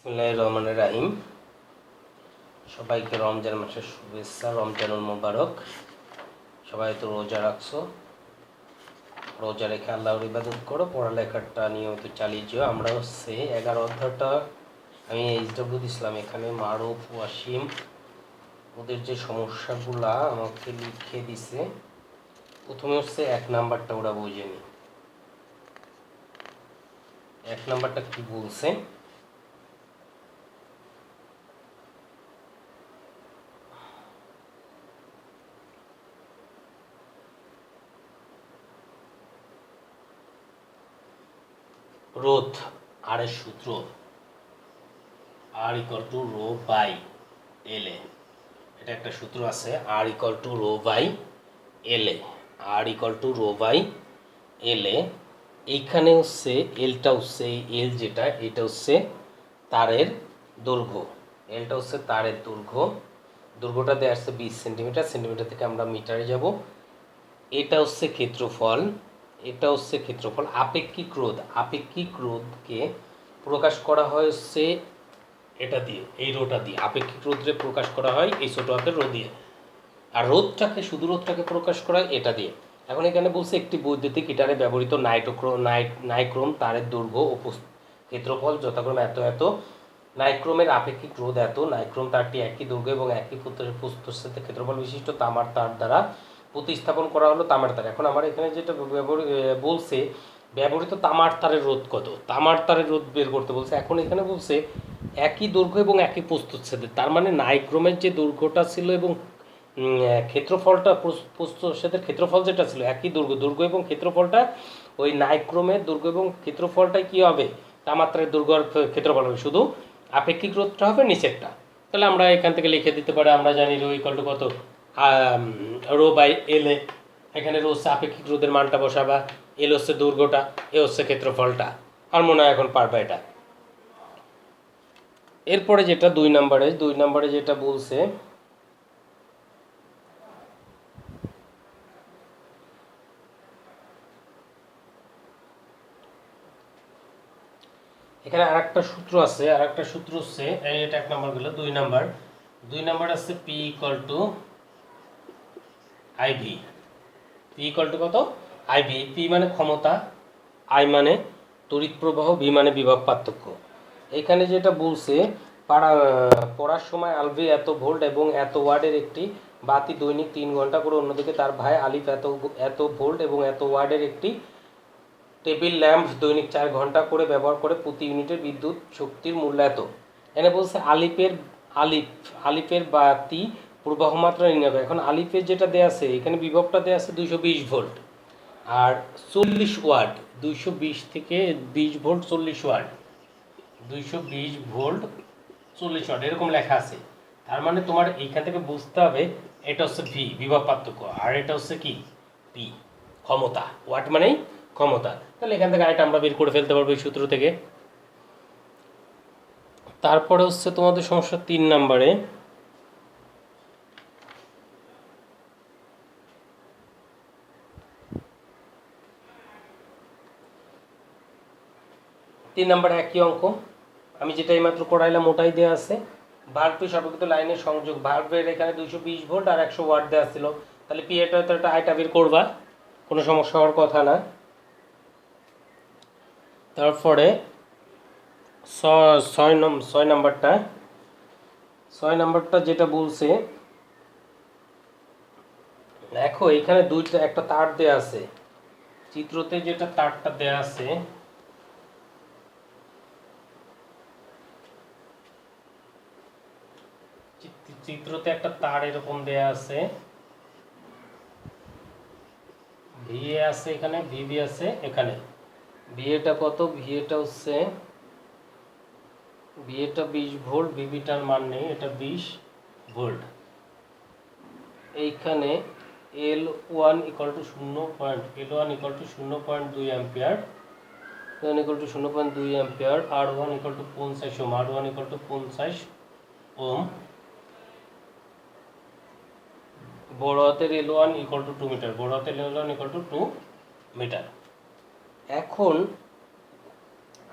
বিসমিল্লাহির রহমানির রাহিম। সবাইকে রমজান মাসের শুভেচ্ছা, রমজানুল মোবারক। সবাই তো রোজা রাখছো, রোজা রেখে আল্লাহর ইবাদত করো, পড়ালেখাটা নিয়মিত চালিয়ে যাও। আমরা 11 অধ্যায়টা আমি এইচডব্লিউ ইসলাম এখানে মারুফ ওয়াসিম ওদের যে সমস্যাগুলা আমাকে লিখে দিছে। প্রথমে 1 নাম্বারটা ওরা বোঝেনি। 1 নাম্বারটা কি বলছে? রোধ আর এর সূত্র r equal to rho by l a. এটা একটা সূত্র আছে, r equal to rho by l a. R equal to rho by l a. এইখানে এলটা এল যেটা, এটা তারের দৈর্ঘ্য। এলটা তারের দৈর্ঘ্যটা দেওয়া আসছে 20 সেন্টিমিটার। সেন্টিমিটার থেকে আমরা মিটারে যাব। এটা ক্ষেত্রফল, এটা ক্ষেত্রফল। আপেক্ষিক রোধকে প্রকাশ করা হয় এটা দিয়ে, এই রোটা দিয়ে। আপেক্ষিক রোধে প্রকাশ করা হয় এই ছোট হাতের রো দিয়ে, আর শুধু রোধটাকে প্রকাশ করা হয় এটা দিয়ে। এখন এখানে বলছে একটি বৈদ্যুতিক হিটারে ব্যবহৃত নাইক্রোম তারের দৈর্ঘ্য ও ক্ষেত্রফল যথাক্রমে এত এত। নাইক্রোমের আপেক্ষিক রোধ এত। নাইক্রোম তারটি একই দৈর্ঘ্য এবং একই প্রস্থের সাথে ক্ষেত্রফল বিশিষ্ট তামার তার দ্বারা প্রতিস্থাপন করা হলো তামার তার। এখন আমার এখানে যেটা বলছে ব্যবহৃত তামার তারের রোধ কত, তামার তারের রোধ বের করতে বলছে। এখন এখানে বলছে একই দৈর্ঘ্য এবং একই প্রস্থচ্ছেদে, তার মানে নাইক্রোমের যে দৈর্ঘ্যটা ছিল এবং ক্ষেত্রফলটা, প্রস্থচ্ছেদের ক্ষেত্রফল যেটা ছিল একই দৈর্ঘ্য এবং ক্ষেত্রফলটা ওই নাইক্রোমের দৈর্ঘ্য এবং ক্ষেত্রফলটাই কী হবে, তামাত্রার দৈর্ঘ্য আর ক্ষেত্রফল হবে, শুধু আপেক্ষিক রোধটা হবে নিচেরটা। তাহলে আমরা এখান থেকে লিখে দিতে পারি, আমরা জানি রো ইকুয়াল টু কত, রো বাই এল এ। এখানে রো আপেক্ষিক রোধের মানটা বসাবা, এল দৈর্ঘ্যটা, এ ক্ষেত্রফলটা। আর মনে হয় এখন পারবা এটা। এরপরে যেটা 2 নম্বরে যেটা বলছে, এখানে আরেকটা সূত্র আছে, এটা 1 নম্বর গেল। 2 নম্বর আছে P equal to IV. P equal to কত, আইভি। পি মানে ক্ষমতা, আই মানে তড়িৎ প্রবাহ, ভি মানে বিভব পার্থক্য। এখানে যেটা বলছে, পড়ার সময় আলভি এত ভোল্ট এবং এত ওয়াটের একটি বাতি দৈনিক 3 ঘন্টা করে, অন্যদিকে তার ভাই আলিফ এত ভোল্ট এবং এত ওয়াটের একটি টেবিল ল্যাম্প দৈনিক 4 ঘন্টা করে ব্যবহার করে, প্রতি ইউনিটের বিদ্যুৎ শক্তির মূল্য এত। এখানে বলছে আলিফের বাতি প্রবাহ মাত্রা নির্ণয় করে। এখন আলিফের যেটা দেওয়া আছে, এখানে বিভবটা দেওয়া আছে 220 ভোল্ট আর 40 ওয়াট। 220 থেকে 20 ভোল্ট 40 ওয়াট, 220 ভোল্ট 40 ওয়াট এরকম লেখা আছে। তার মানে তোমার এইখান থেকে বুঝতে হবে এটা ভি, বিভব পার্থক্য, আর এটা কি, পি, ক্ষমতা। ওয়াট মানেই ক্ষমতা। তাহলে এখান থেকে আরেকটা আমরা বের করে ফেলতে পারবো এই সূত্র থেকে। তারপরে তোমাদের সমস্যা 3 নম্বরে, একই অঙ্ক। আমি যেটা এইমাত্র করাইলাম ওটাই দেওয়া আছে। ভাল্বটি সর্বক্ষেত্রে লাইনের সংযোগ, ভাল্বের এখানে 220 ভোল্ট আর 100 ওয়াট দেওয়া ছিল। তাহলে পি এটা তো আইটা বের করবা, কোনো সমস্যা হওয়ার কথা না। তারপরে 6 নাম্বারটা যেটা বলছে, দেখো এখানে একটা তার দেয়া আছে, চিত্রতে যেটা তারটা দেয়া আছে, চিত্রতে একটা তার এরকম দেয়া আছে, ভিএ আছে এখানে, ভিবি আছে এখানে। ভিএটা কত, ভিএটা 20 ভোল্ট, ভিবিটার মান নেই, এটা 20 ভোল্ট। এইখানে L1 equal to 0.2 ampere, L1 equal to 0.2 ampere, R1 equal to 50 ohm, R1 equal to 50 ohm. বড় হাতের L1 ইকুয়াল টু 2 মিটার, বড় হাতের L1 ইকুয়াল টু 2 মিটার। এখন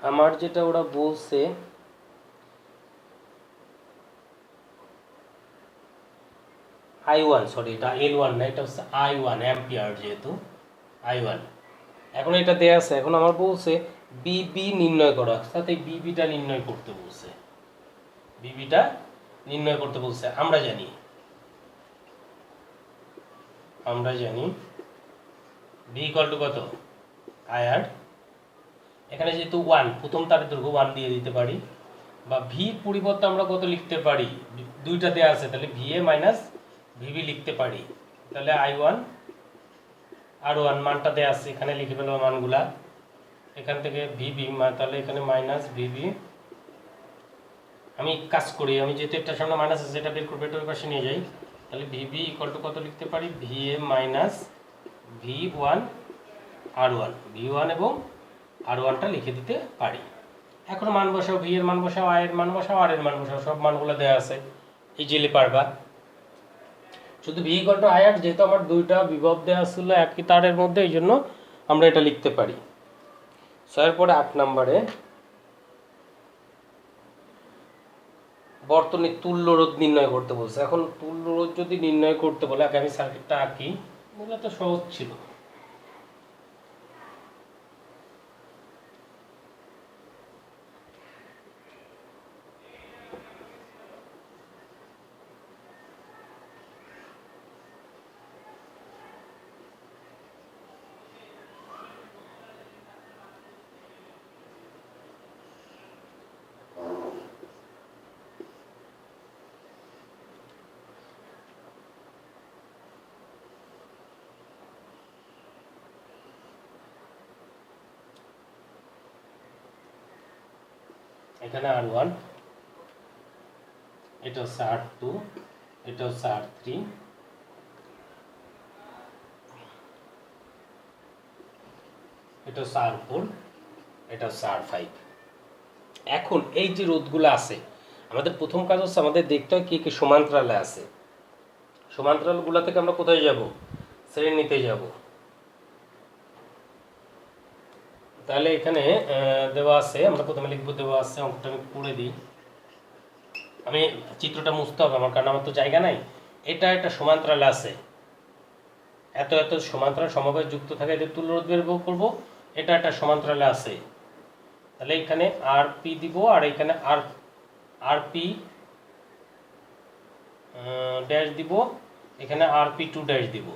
আমার যেটা ওরা বলছে, I1, সরি এটা L1 না, এটা হচ্ছে I1 অ্যাম্পিয়ার, যেহেতু I1। এখন এটা দেয়া আছে, এখন আমার বলছে বিবি নির্ণয় করো, অর্থাৎ এই বিবিটা নির্ণয় করতে বলছে, বিবিটা নির্ণয় করতে বলছে। আমরা জানি বি ইকুয়াল টু কত, আয়ার, এখানে যেহেতু 1 প্রথম তারের দৈর্ঘ্য 1 দিয়ে দিতে পারি, বা ভি পরিবর্তে আমরা কত লিখতে পারি, দুইটা দেয়া আছে, তাহলে ভিএ মাইনাস ভিবি লিখতে পারি। তাহলে I1 R1 মানটা দেয়া আছে, এখানে লিখে ফেলবো মানগুলা, এখান থেকে ভিবি, তাহলে এখানে মাইনাস ভিবি। আমি কাজ করি, আমি যেহেতু একটা সামনে মাইনাস আছে, এটা বের করবো, এটা ওই পাশে নিয়ে যাই। তাহলে ভিবি ইকুয়াল টু কত লিখতে পারি, VA minus V1 R1, V1 এবং R1টা লিখে দিতে পারি। এখন মান বসাও, ভি এর মান বসাও, আই এর মান বসাও, আর এর মান বসাও, সব মানগুলো দেওয়া আছে, ইজিলি পারবা। শুধু ভি ইকুয়াল টু আই আর, যেহেতু আমার দুইটা বিভব দেওয়া ছিল একই তারের মধ্যে, এই জন্য আমরা এটা লিখতে পারি। এরপরে 8 নম্বরে বর্তনীর তুল্য রোধ নির্ণয় করতে বলছে। এখন তুল্য রোধ যদি নির্ণয় করতে বলে, আগে আমি সার্কিটটা আঁকি, এগুলো তো সহজ ছিল। এখানে R1, এটা হচ্ছে R2, এটা হচ্ছে R3, এটা হচ্ছে R4, এটা হচ্ছে R5। এখন এই যে রোধগুলো আছে, আমাদের প্রথম কাজ হচ্ছে আমাদের দেখতে হয় কে কে সমান্তরালে আছে। সমান্তরালগুলো থেকে আমরা কোথায় যাব, শ্রেণীতে যাব। তাহলে এখানে দেওয়া আছে, আমরা প্রথমে লিখবো দেওয়া আছে, অঙ্কটা আমি করে দিই। আমি চিত্রটা মুছতে হবে আমার, কারণ আমার তো জায়গা নাই। এটা একটা সমান্তরালে আছে, এত এত সমান্তরাল সমবায় যুক্ত থাকে, এদের তুল্য রোধ বের করবো। এটা একটা সমান্তরালে আছে, তাহলে এখানে আর পি দিব, আর এখানে আর পি ড্যাশ দিব, এখানে আর পি টু ড্যাশ দিব।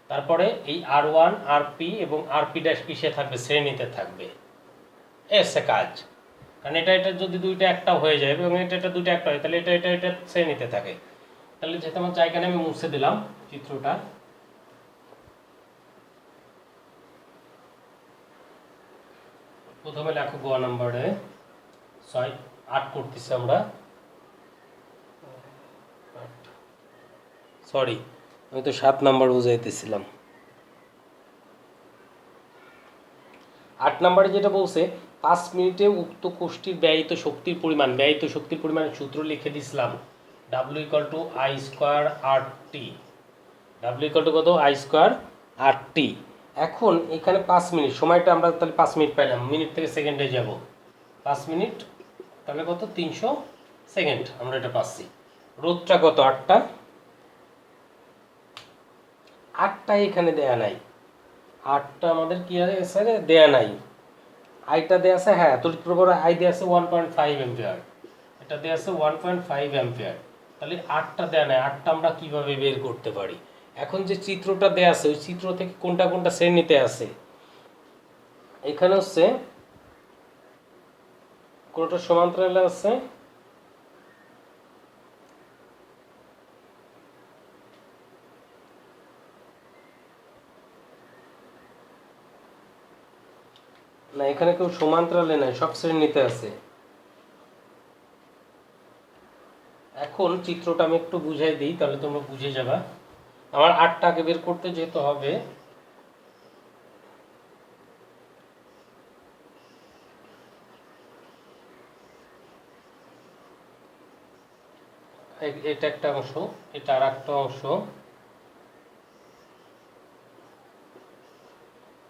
তারপরে এই R1 RP এবং RP ড্যাশ কিসে থাকবে, শ্রেণীতে থাকবে। এসে কাজ, কারণ এটা যদি দুইটা একটা হয়ে যায় এবং এটা দুইটা একটা হয়, তাহলে এটা শ্রেণীতে থাকে। তাহলে যেহেতু আমার জায়গা নিয়ে আমি মুছে দিলাম চিত্রটা। প্রথমে লেখো গ নম্বরে 8 করতেছি আমরা, সরি আমি তো 7 নম্বর বুঝাইতেছিলাম। 8 নম্বরে যেটা বলছে, 5 মিনিটে উক্ত কোষ্ঠীর ব্যয়িত শক্তির পরিমাণ সূত্র লিখে দিছিলাম, W equal to I square R T. W equal to কত, আই স্কোয়ার আর টি। এখন এখানে 5 মিনিট সময়টা আমরা তাহলে 5 মিনিট পাইলাম, মিনিট থেকে সেকেন্ডে যাব, 5 মিনিট তাহলে কত, 300 সেকেন্ড আমরা এটা পাচ্ছি। রোধটা কত, 8টা এখানে দেয়া নাই, 8টা আমাদের কি আছে দেয়া নাই। আইটা দেয়া আছে, হ্যাঁ তড়িৎ প্রবাহ আই দেয়া আছে 1.5 অ্যাম্পিয়ার, এটা দেয়া আছে 1.5 অ্যাম্পিয়ার। তাহলে 8টা দেয়া নাই, 8টা আমরা কিভাবে বের করতে পারি। এখন যে চিত্রটা দেয়া আছে, ওই চিত্র থেকে কোনটা কোনটা শ্রেণীতে আছে, এখানে হচ্ছে কোনটা সমান্তরালে আছে, না এখানে কেউ সমান্তরালে নাই, সব শ্রেণীতে আছে। এখন চিত্রটা আমি একটু বুঝাই দিই, তাহলে তোমরা বুঝে যাবা। আমার 8টাকে বের করতে যেতে হবে, এটা একটা অংশ, এটা আর একটা অংশ,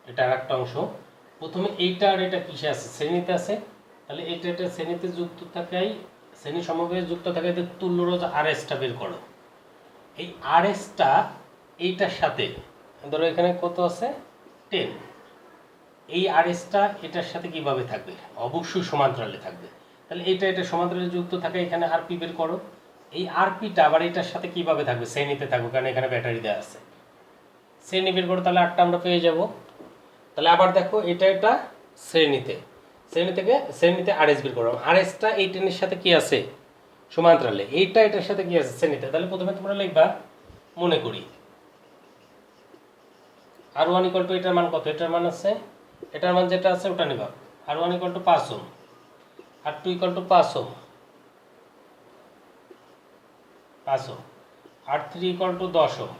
এটা আর একটা অংশ। প্রথমে এইটা আর এটা কিসে আছে, শ্রেণীতে আছে। তাহলে এটা শ্রেণীতে যুক্ত থাকাই, শ্রেণী সমবায়ে যুক্ত থাকে, তুল্য রোধ আর এসটা বের করো। এই আরএসটা এইটার সাথে, ধরো এখানে কত আছে 10, এই আরএসটা এটার সাথে কিভাবে থাকবে? অবশ্যই সমান্তরালে থাকবে। তাহলে এটা সমান্তরালে যুক্ত থাকে, এখানে আরপি বের করো। এই আরপিটা আবার এটার সাথে কিভাবে থাকবে? শ্রেণীতে থাকবে, কারণ এখানে ব্যাটারি দেওয়া আছে। শ্রেণী বের করো, তাহলে 8টা আমরা পেয়ে যাব। তাহলে আবার দেখো এটা শ্রেণীতে আরএস বের করো। আরএসটা এই টেনের সাথে কি আছে? সমান্তরালে। এটার সাথে কি আছে? শ্রেণীতে। তাহলে প্রথমে তোমরা লিখবা, মনে করি R1 ইকুয়াল টু এটার মান কত? এটার মান আছে, এটার মান যেটা আছে ওটা নিবা। R1 equal to 5 ohm, R2 equal to 5 ohm, 5 ohm, R3 equal to 10 ohm,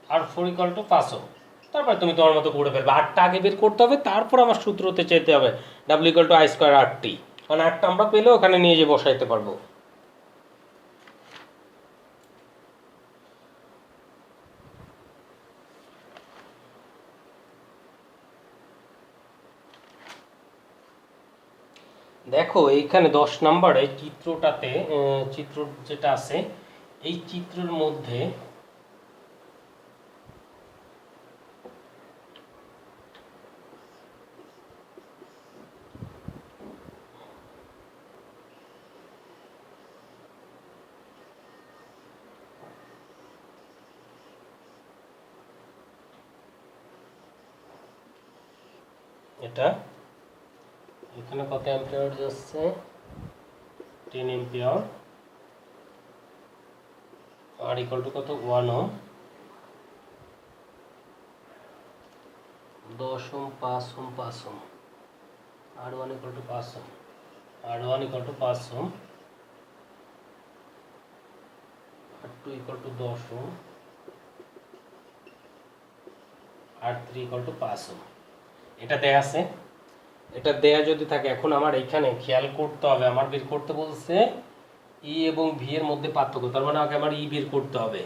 R4 equal to 5 ohm. তারপরে তুমি তোমার মতো করে ফেলবে। আরটা আগে বের করতে হবে, তারপর আমার সূত্রতে যেতে হবে W equal two I square RT, কারণ আরটা আমরা পেলে ওখানে নিয়ে যে বসাইতে পারবো। দেখো এইখানে 10 নম্বরে চিত্রটাতে, চিত্র যেটা আছে এই চিত্রের মধ্যে এটা এখানে কত অ্যাম্পিয়ার যাচ্ছে? 10 অ্যাম্পিয়ার। আর ইকুয়াল টু কত? 1 ohm, 10 ohm, 5 ohm, 5 ohm, R1 equal to 5 ohm, R1 equal to 5 ohm, R2 equal to 10 ohm, R3 equal to 5 ohm. এটা দেয়া আছে। এটা দেয়া যদি থাকে, এখন আমার এখানে খেয়াল করতে হবে, আমার বের করতে বলছে ই এবং ভি এর মধ্যে পার্থক্য। তার মানে আগে আমার ই বের করতে হবে।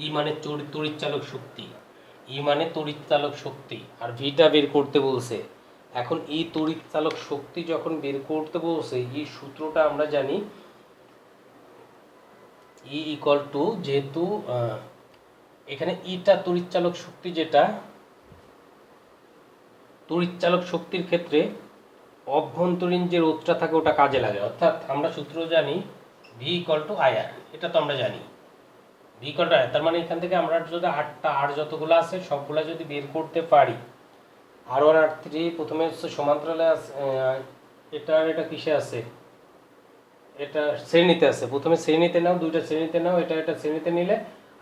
ই মানে তড়িৎচালক শক্তি, ই মানে তড়িৎচালক শক্তি, আর ভিটা বের করতে বলছে। এখন ই তড়িৎচালক শক্তি যখন বের করতে বলছে, ই সূত্রটা আমরা জানি, ই ইকুয়াল টু, যেহেতু এখানে ইটা তড়িৎচালক শক্তি, যেটা তড়িৎচালক শক্তির ক্ষেত্রে অভ্যন্তরীণ যে রোধটা থাকে ওটা কাজে লাগে। অর্থাৎ আমরা সূত্র জানি ভি ইকুয়াল টু আইআর, এটা তো আমরা জানি ভি ইকুয়াল টু আইআর। তার মানে এখান থেকে আমরা যদি আর যতগুলো আছে সবগুলো যদি বের করতে পারি, R1 R3 প্রথমে হচ্ছে সমান্তরালে আছে, এটা কিসে আছে? এটা শ্রেণীতে আছে। প্রথমে শ্রেণীতে নাও, দুইটা শ্রেণীতে নাও, এটা শ্রেণীতে নিলে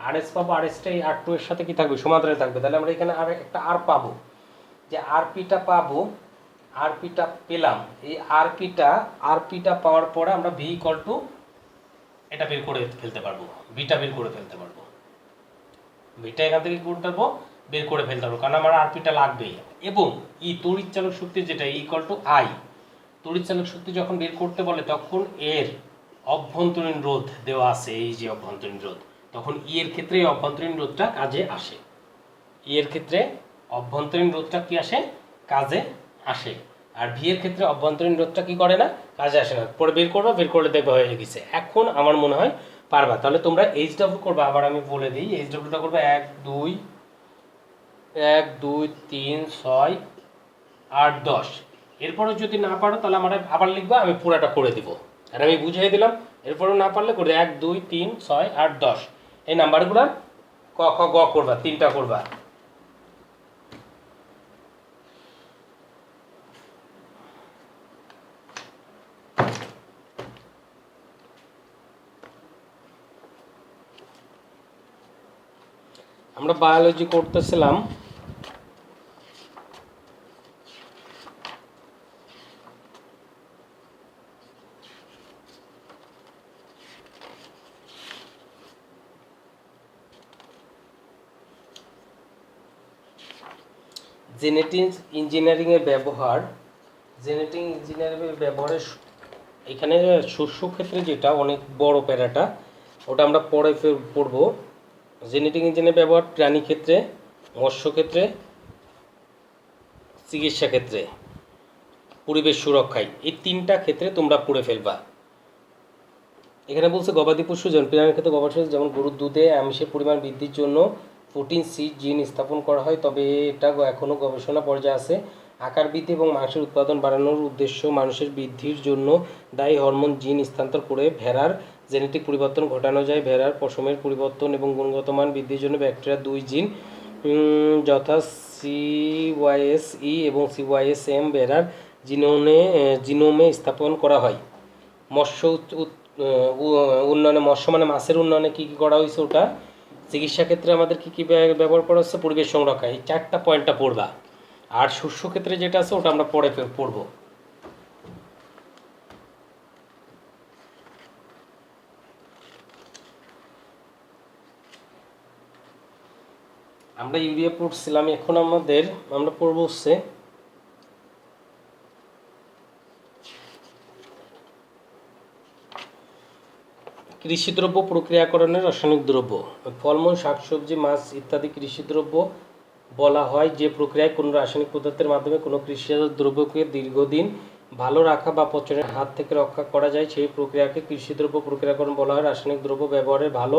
আরএস পাবো। আরএসটা এই R2 এর সাথে কি থাকবে? সমান্তরালে থাকবে। তাহলে আমরা এখানে আর একটা আর পাবো, যে আরপিটা পাবো, আরপিটা পেলাম। এই আরপিটা পাওয়ার পরে আমরা ভি ইকুয়াল টু এটা বের করে ফেলতে পারবো, ভিটা বের করে ফেলতে পারবো। ভিটা এখান থেকে কি করতে পারবো? বের করে ফেলতে পারবো, কারণ আমার আরপিটা লাগবেই। এবং ই তড়িৎচালক শক্তি যেটা ইকুয়াল টু আই, তড়িৎচালক শক্তি যখন বের করতে বলে তখন এর অভ্যন্তরীণ রোধ দেওয়া আছে, এই যে অভ্যন্তরীণ রোধ, তখন ই এর ক্ষেত্রে এই অভ্যন্তরীণ রোধটা কাজে আসে। ই এর ক্ষেত্রে অভ্যন্তরীণ রোধটা কি আসে? কাজে আসে। আর ভি এর ক্ষেত্রে অভ্যন্তরীণ রোধটা কি করে না? কাজে আসে না। পরে বের করবা, বের করলে দেখবা হয়ে গেছে। এখন আমার মনে হয় পারবা। তাহলে তোমরা এইচ ডাব্লিউ করবা, আবার আমি বলে দিই। এইচ ডাব্লিউটা করবে 1 2 3 6 8 10। এরপরে যদি না পারো তাহলে আমার আবার লিখবা, আমি পুরাটা করে দিব। আর আমি বুঝিয়ে দিলাম, এরপরেও না পারলে করে 1 2 3 6 8 10 এই নাম্বারগুলো ক খ গ করবা, 3টা করবা। আমরা বায়োলজি করতেছিলাম, জেনেটিক ইঞ্জিনিয়ারিংয়ের ব্যবহার, ব্যবহারের এখানে শস্য ক্ষেত্রে যেটা অনেক বড় প্যারাটা, ওটা আমরা পরে পড়বো। জেনেটিক ইঞ্জিনিয়ারিং ব্যবহার প্রাণী ক্ষেত্রে, মৎস্য ক্ষেত্রে, চিকিৎসা ক্ষেত্রে, পরিবেশ সুরক্ষায়, এই 3টা ক্ষেত্রে তোমরা পড়ে ফেলবা। এখানে বলছে গবাদি পশু যেমন প্রাণীর ক্ষেত্রে গবাদি পশু যেমন গরুর দুধে আমিষের পরিমাণ বৃদ্ধির জন্য 14C জিন স্থাপন করা হয়, তবে এটা এখনও গবেষণা পর্যায়ে আছে। আকার বৃদ্ধি এবং মাংসের উৎপাদন বাড়ানোর উদ্দেশ্য মানুষের বৃদ্ধির জন্য দায়ী হরমোন জিন স্থানান্তর করে ভেড়ার জেনেটিক পরিবর্তন ঘটানো যায়। ভেড়ার পশমের পরিবর্তন এবং গুণগত মান বৃদ্ধির জন্য ব্যাকটেরিয়ার দুই জিন যথা CYSE এবং CYSM ভেড়ার জিনোমে স্থাপন করা হয়। মৎস্য উন্নয়নে, মৎস্য মানে মাছের উন্নয়নে কী কী করা হয়েছে ওটা। চিকিৎসা ক্ষেত্রে আমাদের কী কী ব্যবহার করা হচ্ছে, পরিবেশ সংরক্ষণ, এই 4টা পয়েন্টটা পড়বা। আর শস্য ক্ষেত্রে যেটা আছে ওটা আমরা পরে পড়বো। আমরা ইউরিয়া পড়ছিলাম, এখন আমরা পড়বো হচ্ছে কৃষিদ্রব্য প্রক্রিয়াকরণের রাসায়নিক দ্রব্য। ফলমূল, শাকসবজি, মাছ ইত্যাদি কৃষিদ্রব্য বলা হয় যে প্রক্রিয়ায় কোনো রাসায়নিক পদার্থের মাধ্যমে কোনো কৃষিজাত দ্রব্যকে দীর্ঘদিন ভালো রাখা বা পচনের হাত থেকে রক্ষা করা যায়, সেই প্রক্রিয়াকে কৃষিদ্রব্য প্রক্রিয়াকরণ বলা হয়। রাসায়নিক দ্রব্য ব্যবহারের ভালো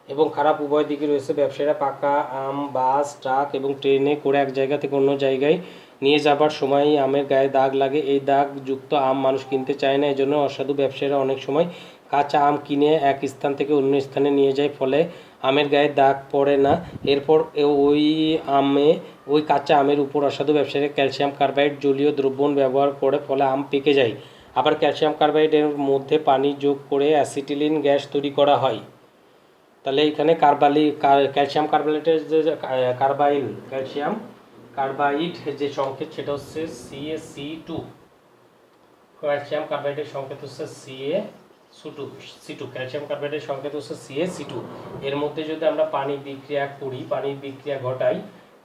এবং খারাপ উভয় দিকই রয়েছে। ব্যবসায়ীরা পাকা আম বাস, ট্রাক এবং ট্রেনে করে এক জায়গা থেকে অন্য জায়গায় নিয়ে যাবার সময়ই আমের গায়ে দাগ লাগে। এই দাগযুক্ত আম মানুষ কিনতে চায় না, এজন্য অসাধু ব্যবসায়ীরা অনেক সময় কাঁচা আম কিনে এক স্থান থেকে অন্য স্থানে নিয়ে যায়, ফলে আমের গায়ে দাগ পড়ে না। এরপর ওই কাঁচা আমের উপর অসাধু ব্যবসায়ীরা ক্যালসিয়াম কার্বাইড জলীয় দ্রবণ ব্যবহার করে, ফলে আম পেকে যায়। আবার ক্যালসিয়াম কার্বাইডের মধ্যে পানি যোগ করে অ্যাসিটিলিন গ্যাস তৈরি করা হয়। তাহলে এখানে ক্যালসিয়াম কার্বাইডের যে ক্যালসিয়াম কার্বাইড যে সংকেত সেটা হচ্ছে CaC2। ক্যালসিয়াম কার্বাইডের সংকেত হচ্ছে CaC2। ক্যালসিয়াম কার্বাইডের সংকেত হচ্ছে CaC2। এর মধ্যে যদি আমরা পানির বিক্রিয়া ঘটাই,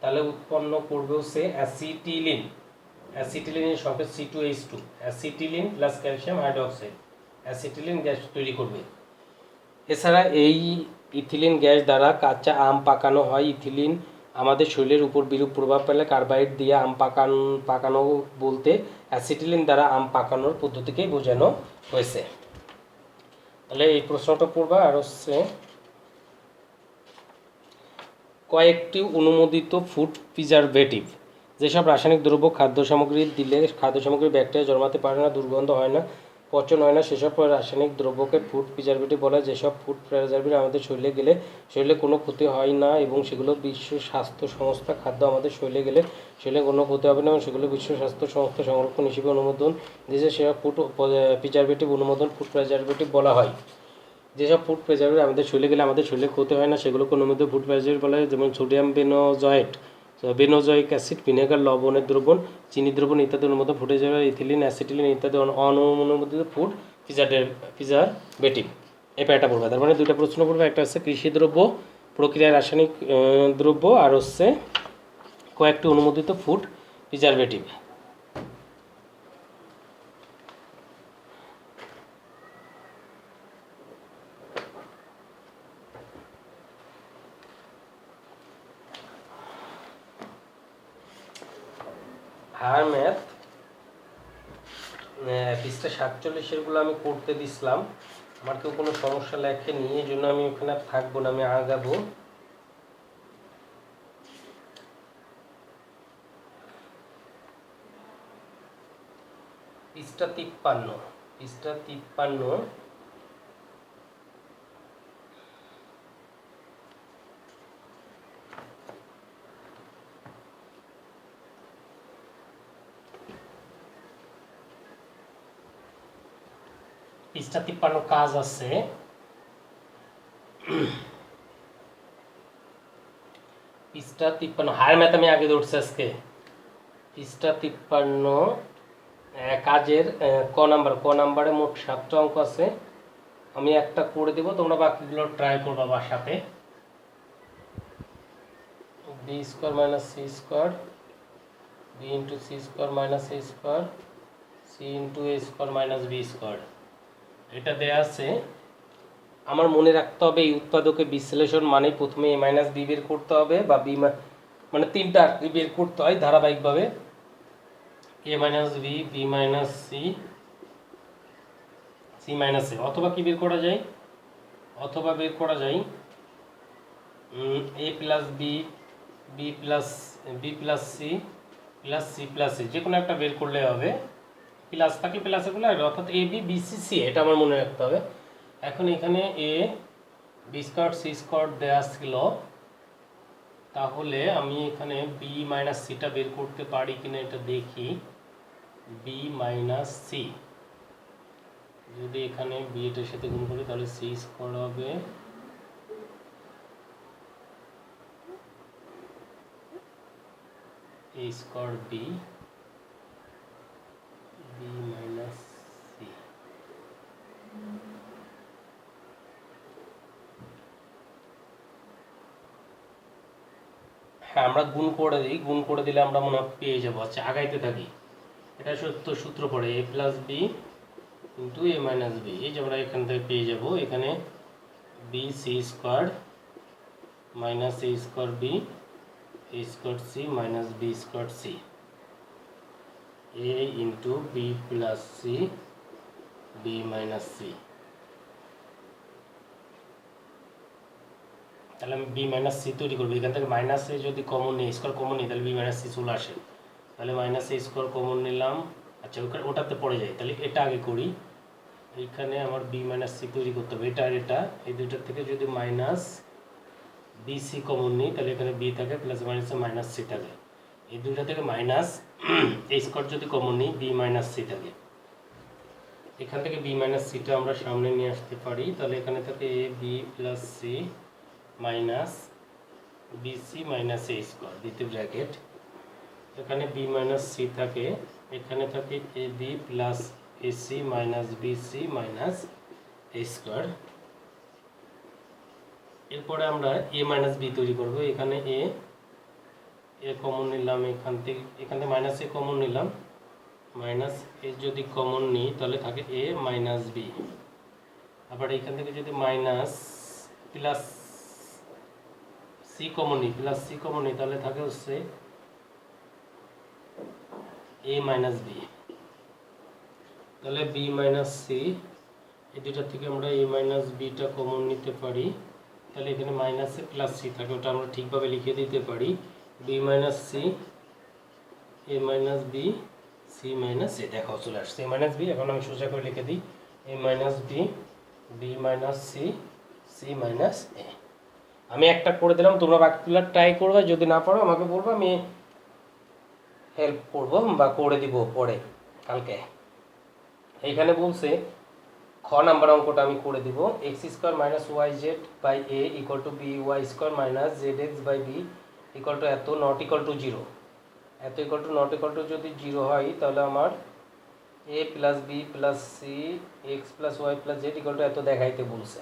তাহলে উৎপন্ন করবে হচ্ছে অ্যাসিটিলিন। অ্যাসিটিলিনের সংকেত C2H2। Acetylene plus calcium hydroxide acetylene gas তৈরি করবে। এছাড়া এই ইথিলিন গ্যাস দ্বারা কাঁচা আম পাকানো হয়। ইথিলিন আমাদের শরীরের উপর বিরূপ প্রভাব ফেলে। কার্বাইড দিয়ে আম পাকানো বলতে অ্যাসিটিলিন দ্বারা আম পাকানোর পদ্ধতিকেই বোঝানো হয়েছে। তাহলে এই প্রশ্নটা পড়বা। আর হচ্ছে কয়েকটি অনুমোদিত ফুড প্রিজারভেটিভ। যেসব রাসায়নিক দ্রব্য খাদ্য সামগ্রী দিলে খাদ্য সামগ্রী ব্যাকটেরিয়া জন্মাতে পারে না, দুর্গন্ধ হয় না, পচন হয় না, সেসব রাসায়নিক দ্রব্যকে ফুড প্রিজারভেটিভ বলা হয়। যেসব ফুড প্রিজারভেটিভ আমাদের শরীরে গেলে শরীরে কোনো ক্ষতি হয় না এবং সেগুলো বিশ্ব স্বাস্থ্য সংস্থা খাদ্য আমাদের শরীরে গেলে শরীরে কোনো ক্ষতি হবে না এবং সেগুলো বিশ্ব স্বাস্থ্য সংস্থা সংরক্ষণ হিসেবে অনুমোদন দিয়েছে, সেসব ফুড প্রিজারভেটিভ অনুমোদন ফুড প্রিজারভেটিভ বলা হয়। যেসব ফুড প্রিজারভেটিভ আমাদের শরীরে গেলে আমাদের শরীরে ক্ষতি হয় না সেগুলোকে অনুমোদিত ফুড প্রিজারভেটিভ বলা হয়। যেমন সোডিয়াম বেনোজয়িক অ্যাসিড, ভিনেগার, লবণের দ্রবণ, চিনি দ্রবণ ইত্যাদি অনুমোদিত ফুড প্রিজারভেটিভ, ইথিলিন, অ্যাসিটিলিন ইত্যাদি অনুমোদিত ফুড প্রিজারভেটিভ। এই প্যাটা পড়বে। তার মানে দুইটা প্রশ্ন পড়বে, একটা হচ্ছে কৃষিদ্রব্য প্রক্রিয়ায় রাসায়নিক দ্রব্য, আর হচ্ছে কয়েকটি অনুমোদিত ফুড প্রিজারভেটিভ। হায়ার ম্যাথ পৃষ্ঠা 47-এরগুলো আমি করতে দিছিলাম। আমার কেউ কোনো সমস্যা লেখেনি, এই জন্য আমি ওখানে থাকবো না, আমি আগাবো। পৃষ্ঠা 53 কাজ আছে। পৃষ্ঠা 53 হায়ার ম্যাথ আমি আগে ধরছি আজকে। পৃষ্ঠা 53 কাজের ক নাম্বারে মোট 7টা অঙ্ক আছে। আমি একটা করে দেব, তোমরা বাকিগুলো ট্রাই করবা বাসাতে। B square minus c square, b into c square minus a square, c into a square minus b square, এটা দেয়া আছে। আমার মনে রাখতে হবে এই উৎপাদকের বিশ্লেষণ মানে প্রথমে এ মাইনাস বি বের করতে হবে, বা বি মানে তিনটা বের করতে হয় ধারাবাহিকভাবে। A minus b, b minus c, c minus a, অথবা কি বের করা যায়, অথবা বের করা যায় a plus b, b plus c plus c plus a, যে কোনো একটা বের করলে হবে, প্লাস থাকলে প্লাসে বলে আর, অর্থাৎ A B B C C, এটা আমার মনে রাখতে হবে। এখন এখানে A B square C square দেওয়া ছিল, তাহলে আমি এখানে বি মাইনাস সিটা বের করতে পারি কিনা এটা দেখি। বি মাইনাস সি, যদি এখানে বি এটার সাথে গুণ করি তাহলে সি স্কোয়ার হবে a square b, b minus c. হ্যাঁ, আমরা গুণ করে দিই, গুণ করে দিলে আমরা মনে হয় পেয়ে যাবো। আচ্ছা, আগাইতে থাকি। এটা সত্য সূত্র পড়ে a plus b into a minus b, এই যে আমরা এখান থেকে পেয়ে যাব এখানে b c square minus a square b a square c minus b square c, a into b plus c b minus c. তাহলে আমি বি মাইনাস সি তৈরি করবো। এখান থেকে মাইনাস এ যদি কমন নিই, স্কোয়ার কমন নিই, তাহলে বি মাইনাস সি চলে আসে। তাহলে মাইনাস এ স্কোয়ার কমন নিলাম। আচ্ছা, ওটাতে পড়ে যায়, তাহলে এটা আগে করি। এইখানে আমার বি মাইনাস সি তৈরি করতে হবে, এটা আর এটা, এই দুইটার থেকে যদি মাইনাস বি সি কমন নিই, তাহলে এখানে বি থাকে প্লাস মাইনাসে মাইনাস সি থাকে। এই দুইটা থেকে মাইনাস এ স্কোয়ার যদি কমন নিই, বি মাইনাস সি থাকে। এখান থেকে বি মাইনাস সিটা আমরা সামনে নিয়ে আসতে পারি, তাহলে এখানে থাকে a b plus c minus b c minus a square, দ্বিতীয় ব্র্যাকেট। এখানে বি মাইনাস সি থাকে, এখানে থাকে a b plus a c minus b c minus a square. এরপরে আমরা এ মাইনাস বি তৈরি করব। এখানে এ কমন নিলাম, এখান থেকে মাইনাস এ কমন নিলাম, মাইনাস এ যদি কমন নিই তাহলে থাকে এ মাইনাস বি। আবার এখান থেকে যদি মাইনাস প্লাস সি কমন নিই, প্লাস সি কমন নিই, তাহলে থাকে হচ্ছে এ মাইনাস বি। তাহলে বি মাইনাস সি, এই দুটা থেকে আমরা এ মাইনাস বিটা কমন নিতে পারি, তাহলে এখানে মাইনাস এ প্লাস সি থাকে, ওটা আমরা ঠিকভাবে লিখে দিতে পারি, বি মাইনাস সি এ মাইনাস বি সি মাইনাস এ। দেখাও চলে আসছে এ মাইনাস বি। এখন আমি সোজা করে লিখে দিই a minus b b minus c c minus a. আমি একটা করে দিলাম, তোমরা বাকিগুলো ট্রাই করবে, যদি না পারো আমাকে বলবো, আমি হেল্প করব বা করে দিব পরে কালকে। এইখানে বলছে খ নাম্বার অঙ্কটা আমি করে দিব, x square minus y z by a equal to b y square minus z x by b equal to এত নট ইকুয়াল টু জিরো। এত equal to not equal to যদি জিরো হয়, তাহলে আমার a plus b plus c x plus y plus z equal to এত দেখাইতে বলছে।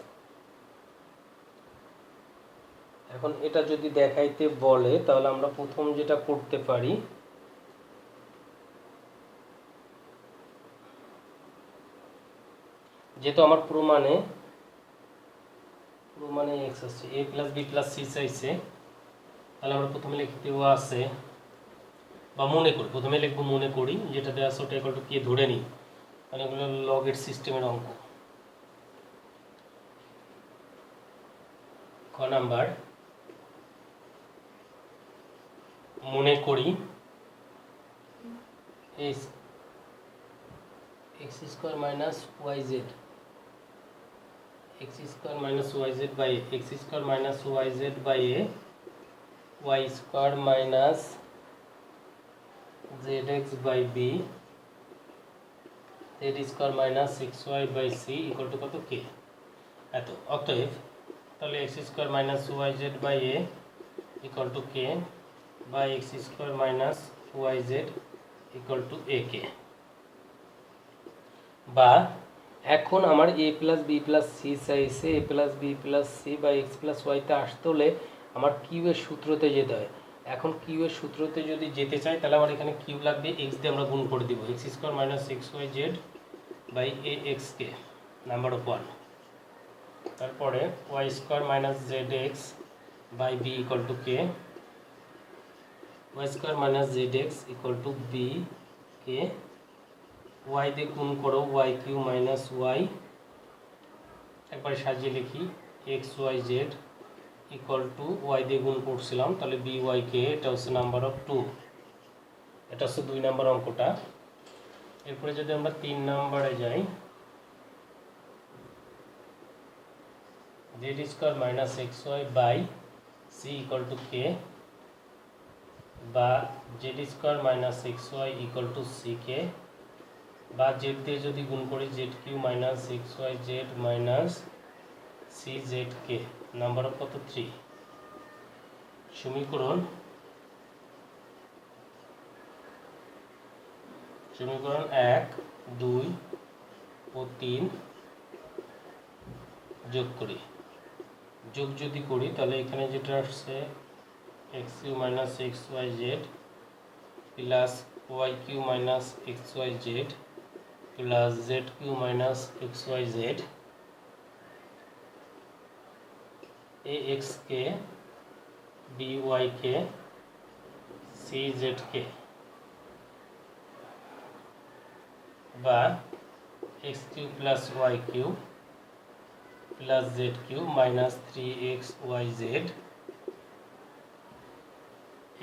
এখন এটা যদি দেখাইতে বলে, তাহলে আমরা প্রথম যেটা করতে পারি, যেহেতু আমার প্রমাণে এক্স আছে, এ প্লাস বি প্লাস সি চাইছে, তাহলে আমরা প্রথমে লিখতে আছে বা মনে করি, প্রথমে লিখবো মনে করি, যেটা দেওয়া আছে ওটা ইকুয়াল টু কি ধরে নিই, কারণ এগুলো লগের সিস্টেমের অঙ্ক। ক নাম্বার, মনে করি x square minus y z, x square minus y z by x square minus y z by a y square minus z x by b z square minus six y by c equal to কত k এত। অতএব তাহলে x square minus y z by a equal to k by x square minus y z equal to a k. বা এখন আমার a plus b plus C চাইছে, এ plus b plus C বা x plus ওয়াইতে আসতে হলে আমার Q এর সূত্রতে যেতে হয়। এখন কিউ এর সূত্রতে যদি যেতে চাই, তাহলে আমার এখানে কিউ লাগবে, এক্স দিয়ে আমরা গুণ করে দিব, x square minus six y z by a x কে নাম্বার অফ ওয়ান। তারপরে y square minus z x by b equal to k, y square minus z x equal to b k, y দিয়ে গুণ করো Y cube minus Y একবার সাজিয়ে লিখি x y z equal to y দিয়ে গুণ করছিলাম, তাহলে বি ওয়াই কে, এটা হচ্ছে নাম্বার অফ 2, এটা হচ্ছে 2 নাম্বার অঙ্কটা। এরপরে যদি আমরা 3 নাম্বারে যাই, z square minus x y by c equal to k, বা z square minus x y equal to c k, বা জেড দিয়ে যদি গুণ করি z cube minus x y z minus c z k, number of কত 3। সমীকরণ 1, 2 ও 3 যোগ করি, যোগ যদি করি তাহলে এখানে যেটা আসছে x cube minus x y z plus y cube minus x y z plus z cube minus x y z, a x k b y k c z k, বা x cube plus y cube plus z cube minus 3x y z.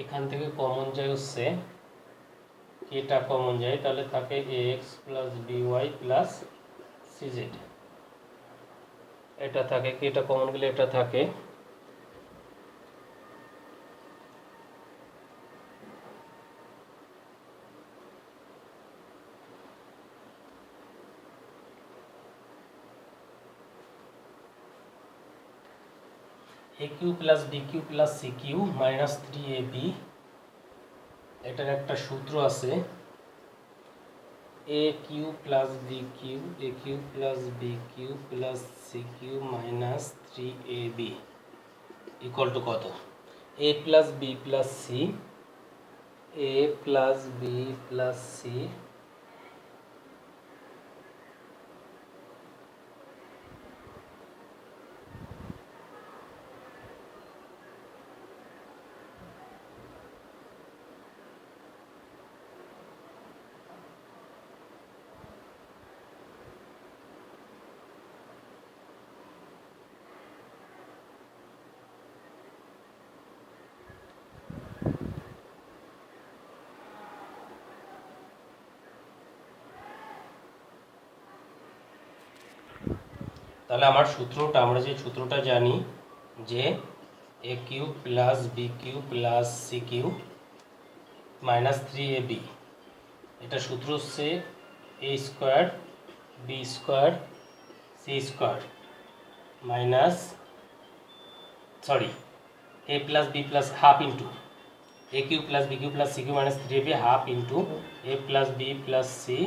এখান থেকে common যায় হচ্ছে এটা common যায়, তাহলে থাকে ax plus by plus cz, এটা থাকে কি, এটা কমন গেলে এটা থাকে a cube plus b cube plus c cube minus 3ab। এটার একটা সূত্র আছে a cube plus b cube, a cube plus b cube plus c cube minus 3ab equal to কত, a plus b plus c, a plus b plus c তাহলে আমার সূত্রটা, আমরা যে সূত্রটা জানি যে a cube plus b cube plus c cube minus 3ab, এটা সূত্র হচ্ছে a square b square C square minus a plus b plus half into a cube plus b cube plus c cube minus 3ab half into a plus b plus C